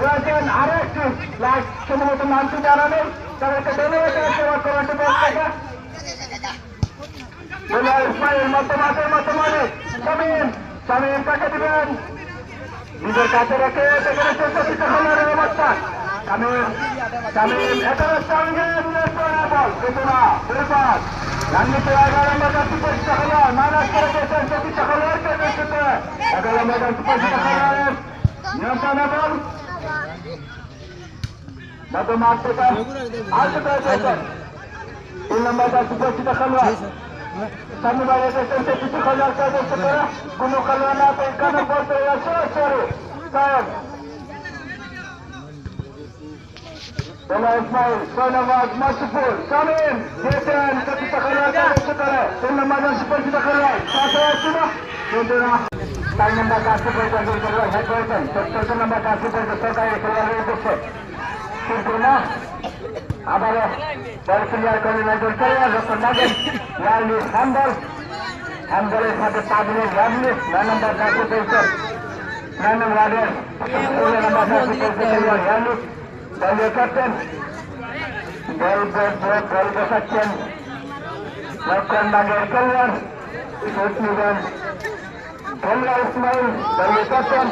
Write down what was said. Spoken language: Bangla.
রয়েছেন আরো একটি লাইট সম্ভবত নামটি জানা নেই তাদেরকে ধন্যবাদ সেবা কমিটি পক্ষ থেকে ইসমাইল মধ্যমাঠের মধ্যমানে শামীম কাকে দিবেন নিজের কাছে রেখে সেখানে চেষ্টা হলের অবস্থা শামীম একের সঙ্গে বল ঘোষণা দুর্বল রান্নিতে 11 নম্বর যাত্রী পরিচিত হল মাইনাস করে দিয়েছেন প্রতিষ্ঠা হলের কেন্দ্রে 11 নম্বর যাত্রী পরিচিত হলের নিয়ন্ত্রণে বল মধ্যমাঠ থেকে আউট হয়েছেন 3 নম্বর যাত্রী পরিচিত খেলোয়াড় সামনে বাইরে এসেছেন কিছু খেলোয়াড় চেষ্টা করে কোনো খেলোয়াড় না পেয়ে কানে বলতে সরে সাহেব ইসমাইল 6 নম্বর মাসুফুল শামীম দিয়েছেন প্রতিষ্ঠা খেলোয়াড় চেষ্টা করে 3 নম্বর যাত্রী পরিচিত খেলোয়াড় সাথে ছিল কিন্তু না 4 নম্বর যাত্রী পরিচিত খেলোয়াড় হেড করেছেন 14 নম্বর যাত্রী পরিচিত সরকারি খেলোয়াড়ের উদ্দেশ্যে কিন্তু না আবারও বল ক্লিয়ার করেন একজন খেলোয়াড় যখন লাগেন লাইলি হ্যান্ডবলের সাথে তাজমির রাজনীত 9 নম্বর যাত্রী পরিচিত 9 নম্বর ওয়ার্ডের 16 নম্বর যাত্রী পরিচিত খেলোয়াড় লাইলি দলীয় ক্যাপ্টেন বল বসাচ্ছেন লক্ষণবাগের খেলোয়াড় শুট নিবেন ইসমাইল দলীয় ক্যাপ্টেন